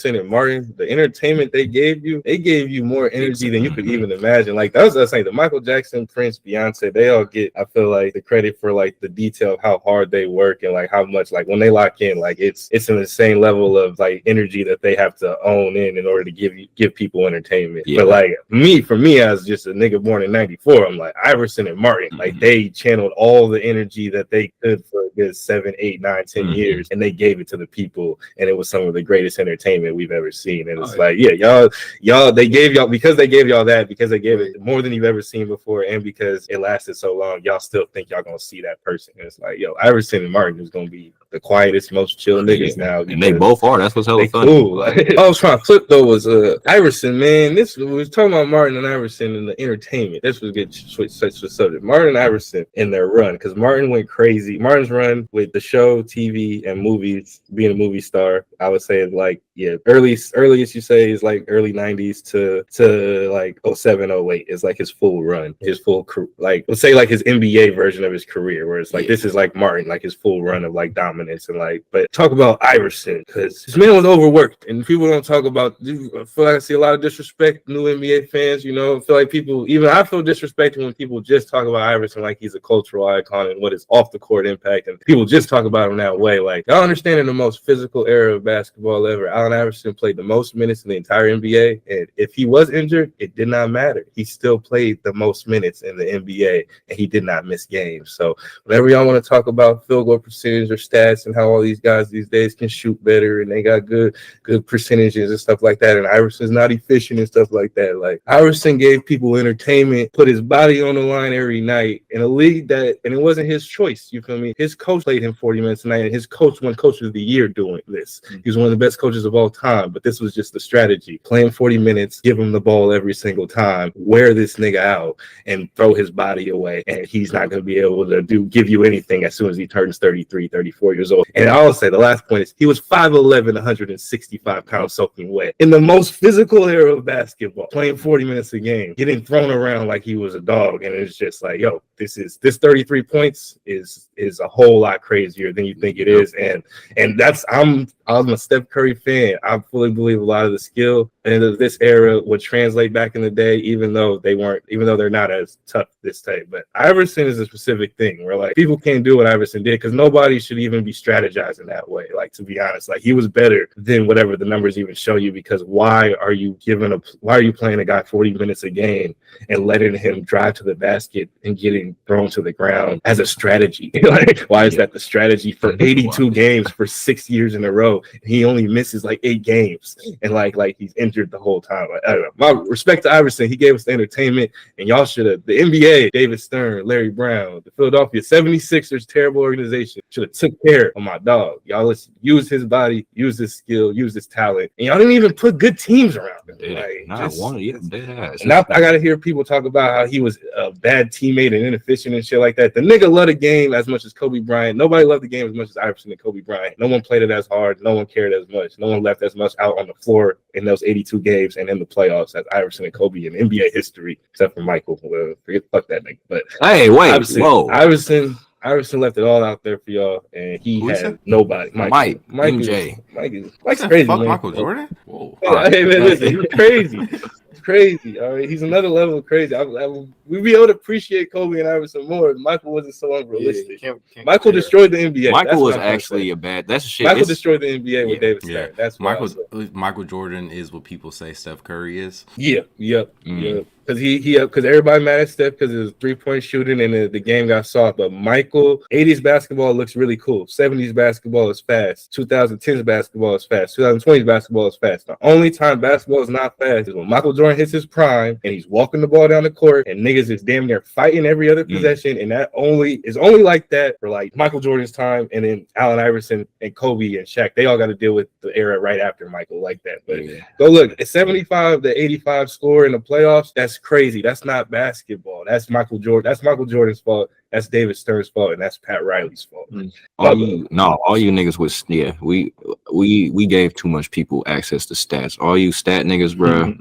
and Martin, the entertainment they gave you more energy than you could even imagine. Like that was us saying the Michael Jackson, Prince, Beyonce, they all get, I feel like, the credit for like the detail of how hard they work and like how much like when they lock in, like it's an insane level of like energy that they have to own in order to give people entertainment. Yeah. But like for me as just a nigga born in '94, I'm like Iverson and Martin, like they channeled all the energy that they could for a good 7, 8, 9, 10 years, and they gave it to the people, and it was some of the greatest entertainment we've ever seen. And it's y'all they gave y'all, because they gave y'all that, because they gave it more than you've ever seen before, and because it lasted so long, y'all still think y'all gonna see that person. And it's like, Iverson and Martin is gonna be the quietest, most chill niggas now, and they both are. That's what's hella funny. Cool. Like, I was trying to flip though was Iverson, man. We was talking about Martin and Iverson and the entertainment. This was good switch the subject. Martin and Iverson in their run, because Martin went crazy. Martin's run with the show, TV, and movies, being a movie star, I would say like earliest you say is like early 90s to like 07, 08 is like his full run, his full like let's say like his NBA version of his career, where it's like this is like Martin, like his full run of like dominance. And like, but talk about Iverson, because this man was overworked, and people don't talk about. I feel like I see a lot of disrespect, new NBA fans. You know, I feel like I feel disrespected when people just talk about Iverson like he's a cultural icon and what his off the court impact, and people just talk about him that way. Like, y'all understand, in the most physical era of basketball ever, Allen Iverson played the most minutes in the entire NBA, and if he was injured, it did not matter. He still played the most minutes in the NBA, and he did not miss games. So whenever y'all want to talk about field goal percentage or stats and how all these guys these days can shoot better and they got good percentages and stuff like that, and Iverson's not efficient and stuff like that, like Iverson gave people entertainment, put his body on the line every night in a league that, and it wasn't his choice, you feel me? His coach played him 40 minutes a night, and his coach won Coach of the Year doing this. He was one of the best coaches of all time, but this was just the strategy. Play him 40 minutes, give him the ball every single time, wear this nigga out, and throw his body away, and he's not going to be able to give you anything as soon as he turns 33, 34 years old. And I'll say the last point is he was 5'11", 165 pounds soaking wet in the most physical era of basketball, playing 40 minutes a game, getting thrown around like he was a dog. And it's just like, this 33 points is a whole lot crazier than you think it is. And that's, I'm a Steph Curry fan. I fully believe a lot of the skill in this era would translate back in the day, even though they're not as tough this day. But Iverson is a specific thing where like people can't do what Iverson did, because nobody should even be strategizing that way. Like, to be honest, like he was better than whatever the numbers even show you, because why are you playing a guy 40 minutes a game and letting him drive to the basket and getting thrown to the ground as a strategy? Like, why is that the strategy for 82 games for 6 years in a row? He only misses like 8 games, and like he's injured the whole time. Like, I don't know. My respect to Iverson, he gave us the entertainment, and y'all should have, the NBA, David Stern, Larry Brown, the Philadelphia 76ers, terrible organization, should have took care of my dog. Y'all, let's use his body, use his skill, use his talent, and y'all didn't even put good teams around him. Now I gotta hear people talk about how he was a bad teammate and inefficient and shit like that. The nigga loved the game as much as Kobe Bryant. Nobody loved the game as much as Iverson and Kobe Bryant. No one played it as hard. No one cared as much. No one left as much out on the floor in those 82 games and in the playoffs as Iverson and Kobe in NBA history, except for Michael. Well, fuck that nigga. But hey, wait, Iverson left it all out there for y'all, and he had nobody. Mike MJ. Mike's crazy. Fuck man. Michael Jordan? Whoa. Hey, man, listen, he's crazy. It's crazy. All right, he's another level of crazy. We'd be able to appreciate Kobe and Iverson more. Michael wasn't so unrealistic. Michael destroyed the NBA. Michael was actually that's a shit. Michael destroyed the NBA with David Stern. That's Michael Jordan is what people say Steph Curry is. Yeah. Because everybody mad at Steph because of his 3-point shooting and the game got soft. But Michael, 80s basketball looks really cool. 70s basketball is fast. 2010s basketball is fast. 2020s basketball is fast. The only time basketball is not fast is when Michael Jordan hits his prime and he's walking the ball down the court and niggas is damn near fighting every other possession. And that is only like that for like Michael Jordan's time, and then Allen Iverson and Kobe and Shaq. They all got to deal with the era right after Michael like that. But go look, a 75 to 85 score in the playoffs. That's crazy. That's not basketball. That's Michael Jordan. That's Michael Jordan's fault. That's David Stern's fault, and that's Pat Riley's fault. All you niggas was we gave too much people access to stats. All you stat niggas, bro.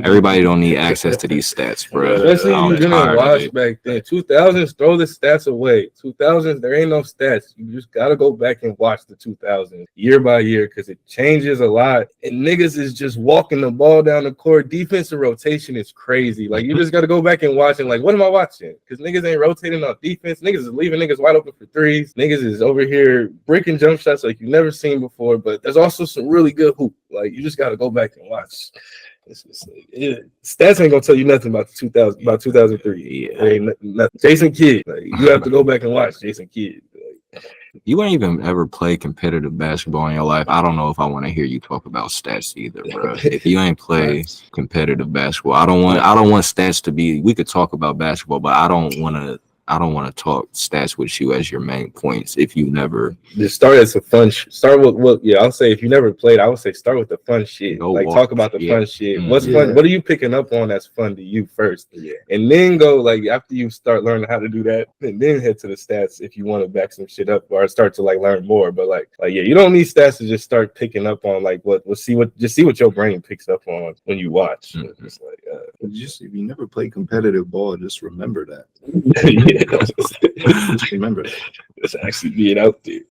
Everybody don't need access to these stats, bro. Especially if I'm you didn't tired of watch it. back then. 2000s, throw the stats away. 2000s, there ain't no stats. You just gotta go back and watch the 2000s year by year because it changes a lot. And niggas is just walking the ball down the court. Defensive rotation is crazy. Like, you just gotta go back and watch and like, what am I watching? Because niggas ain't rotating on defense. Niggas is leaving niggas wide open for threes. Niggas is over here breaking jump shots like you've never seen before. But there's also some really good hoop. Like, you just gotta go back and watch. It's just stats ain't gonna tell you nothing about 2003. Yeah. Ain't nothing. Jason Kidd, like, you have to go back and watch Jason Kidd. Like, You ain't even ever played competitive basketball in your life. I don't know if I want to hear you talk about stats either, bro. If you ain't played competitive basketball, I don't want stats to be. We could talk about basketball, but I don't want to talk stats with you as your main points if you never just start as a fun. Start with what? Yeah, I'll say if you never played, I would say start with the fun shit. Talk about the fun shit. What's fun? What are you picking up on that's fun to you first? Yeah. And then go like after you start learning how to do that, and then head to the stats if you want to back some shit up or start to like learn more. But like yeah, you don't need stats to just start picking up on like see what your brain picks up on when you watch. Mm-hmm. It's like if you never play competitive ball, just remember that. yeah, Just remember that. it's actually being out there.